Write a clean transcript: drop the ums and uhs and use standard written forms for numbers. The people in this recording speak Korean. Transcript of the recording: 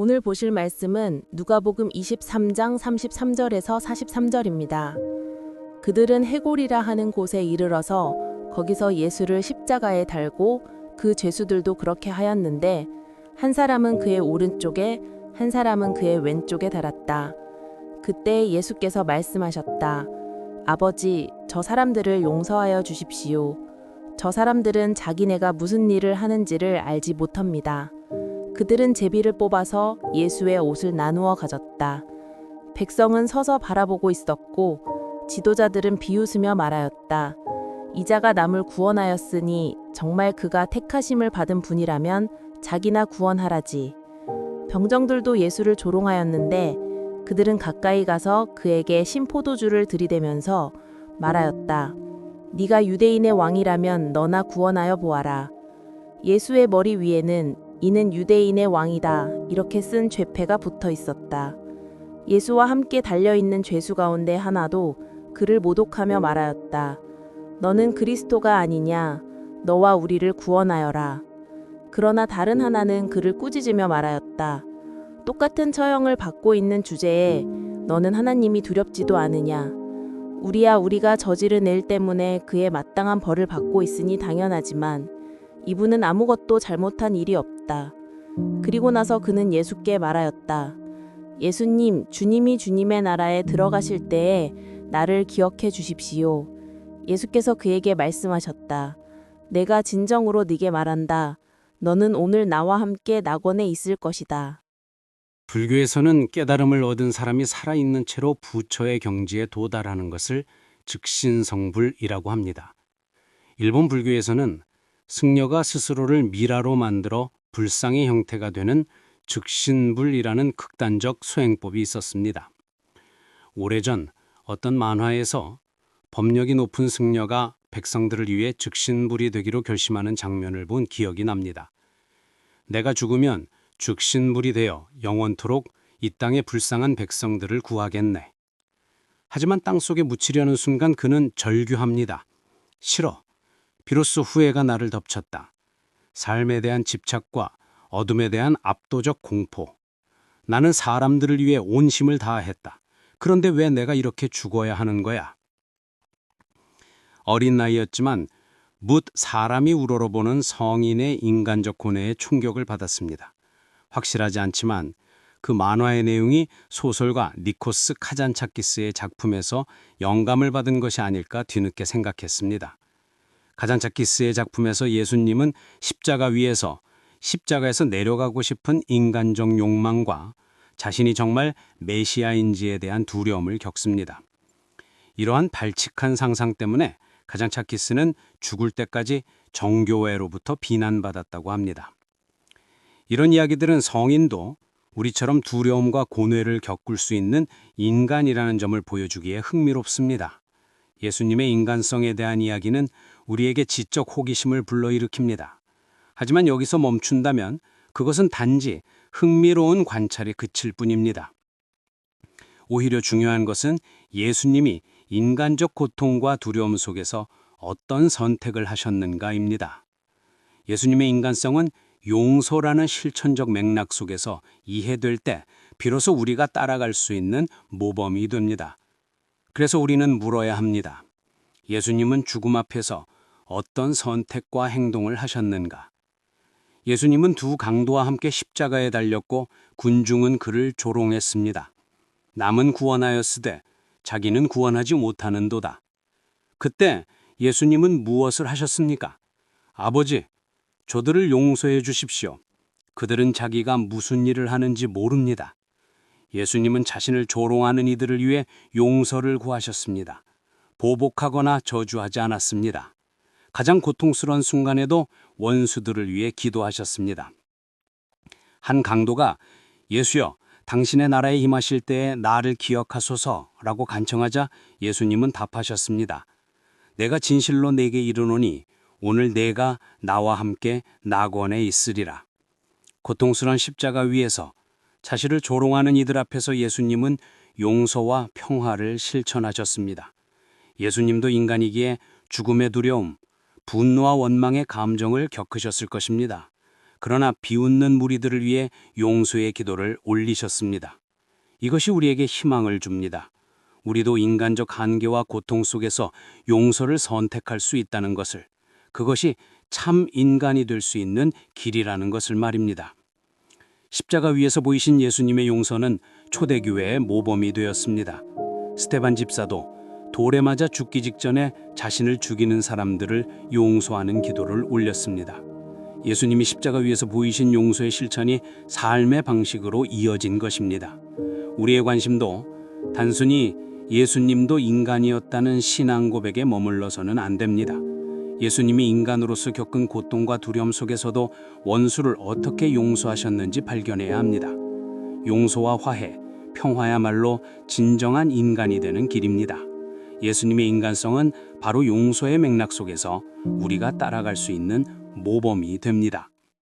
오늘 보실 말씀은 누가복음 23장 33절에서 43절입니다. 그들은 해골이라 하는 곳에 이르러서 거기서 예수를 십자가에 달고 그 죄수들도 그렇게 하였는데 한 사람은 그의 오른쪽에 한 사람은 그의 왼쪽에 달았다. 그때 예수께서 말씀하셨다. 아버지, 저 사람들을 용서하여 주십시오. 저 사람들은 자기네가 무슨 일을 하는지를 알지 못합니다. 그들은 제비를 뽑아서 예수의 옷을 나누어 가졌다. 백성은 서서 바라보고 있었고 지도자들은 비웃으며 말하였다. 이자가 남을 구원하였으니 정말 그가 택하심을 받은 분이라면 자기나 구원하라지. 병정들도 예수를 조롱하였는데 그들은 가까이 가서 그에게 신포도주를 들이대면서 말하였다. 네가 유대인의 왕이라면 너나 구원하여 보아라. 예수의 머리 위에는 이는 유대인의 왕이다 이렇게 쓴 죄패가 붙어 있었다. 예수와 함께 달려있는 죄수 가운데 하나도 그를 모독하며 말하였다. 너는 그리스도가 아니냐? 너와 우리를 구원하여라. 그러나 다른 하나는 그를 꾸짖으며 말하였다. 똑같은 처형을 받고 있는 주제에 너는 하나님이 두렵지도 않으냐? 우리가 저지른 일 때문에 그의 마땅한 벌을 받고 있으니 당연하지만 이분은 아무것도 잘못한 일이 없다. 그리고 나서 그는 예수께 말하였다. 예수님, 주님이 주님의 나라에 들어가실 때에 나를 기억해 주십시오. 예수께서 그에게 말씀하셨다. 내가 진정으로 네게 말한다. 너는 오늘 나와 함께 낙원에 있을 것이다. 불교에서는 깨달음을 얻은 사람이 살아있는 채로 부처의 경지에 도달하는 것을 즉신성불이라고 합니다. 일본 불교에서는 승려가 스스로를 미라로 만들어 불상의 형태가 되는 즉신불이라는 극단적 수행법이 있었습니다. 오래전 어떤 만화에서 법력이 높은 승려가 백성들을 위해 즉신불이 되기로 결심하는 장면을 본 기억이 납니다. 내가 죽으면 즉신불이 되어 영원토록 이 땅의 불쌍한 백성들을 구하겠네. 하지만 땅속에 묻히려는 순간 그는 절규합니다. 싫어. 비로소 후회가 나를 덮쳤다. 삶에 대한 집착과 어둠에 대한 압도적 공포. 나는 사람들을 위해 온 힘을 다했다. 그런데 왜 내가 이렇게 죽어야 하는 거야? 어린 나이였지만 묻 사람이 우러러보는 성인의 인간적 고뇌에 충격을 받았습니다. 확실하지 않지만 그 만화의 내용이 소설가 니코스 카잔차키스의 작품에서 영감을 받은 것이 아닐까 뒤늦게 생각했습니다. 카잔차키스의 작품에서 예수님은 십자가 위에서 십자가에서 내려가고 싶은 인간적 욕망과 자신이 정말 메시아인지에 대한 두려움을 겪습니다. 이러한 발칙한 상상 때문에 카잔차키스는 죽을 때까지 정교회로부터 비난받았다고 합니다. 이런 이야기들은 성인도 우리처럼 두려움과 고뇌를 겪을 수 있는 인간이라는 점을 보여주기에 흥미롭습니다. 예수님의 인간성에 대한 이야기는 우리에게 지적 호기심을 불러일으킵니다. 하지만 여기서 멈춘다면 그것은 단지 흥미로운 관찰에 그칠 뿐입니다. 오히려 중요한 것은 예수님이 인간적 고통과 두려움 속에서 어떤 선택을 하셨는가입니다. 예수님의 인간성은 용서라는 실천적 맥락 속에서 이해될 때 비로소 우리가 따라갈 수 있는 모범이 됩니다. 그래서 우리는 물어야 합니다. 예수님은 죽음 앞에서 어떤 선택과 행동을 하셨는가? 예수님은 두 강도와 함께 십자가에 달렸고 군중은 그를 조롱했습니다. 남은 구원하였으되 자기는 구원하지 못하는도다. 그때 예수님은 무엇을 하셨습니까? 아버지, 저들을 용서해 주십시오. 그들은 자기가 무슨 일을 하는지 모릅니다. 예수님은 자신을 조롱하는 이들을 위해 용서를 구하셨습니다. 보복하거나 저주하지 않았습니다. 가장 고통스러운 순간에도 원수들을 위해 기도하셨습니다. 한 강도가 예수여, 당신의 나라에 임하실 때에 나를 기억하소서라고 간청하자 예수님은 답하셨습니다. 내가 진실로 내게 이르노니 오늘 내가 나와 함께 낙원에 있으리라. 고통스러운 십자가 위에서 자신을 조롱하는 이들 앞에서 예수님은 용서와 평화를 실천하셨습니다. 예수님도 인간이기에 죽음의 두려움, 분노와 원망의 감정을 겪으셨을 것입니다. 그러나 비웃는 무리들을 위해 용서의 기도를 올리셨습니다. 이것이 우리에게 희망을 줍니다. 우리도 인간적 한계와 고통 속에서 용서를 선택할 수 있다는 것을, 그것이 참 인간이 될 수 있는 길이라는 것을 말입니다. 십자가 위에서 보이신 예수님의 용서는 초대교회의 모범이 되었습니다. 스데반 집사도 돌에 맞아 죽기 직전에 자신을 죽이는 사람들을 용서하는 기도를 올렸습니다. 예수님이 십자가 위에서 보이신 용서의 실천이 삶의 방식으로 이어진 것입니다. 우리의 관심도 단순히 예수님도 인간이었다는 신앙 고백에 머물러서는 안 됩니다. 예수님이 인간으로서 겪은 고통과 두려움 속에서도 원수를 어떻게 용서하셨는지 발견해야 합니다. 용서와 화해, 평화야말로 진정한 인간이 되는 길입니다. 예수님의 인간성은 바로 용서의 맥락 속에서 우리가 따라갈 수 있는 모범이 됩니다.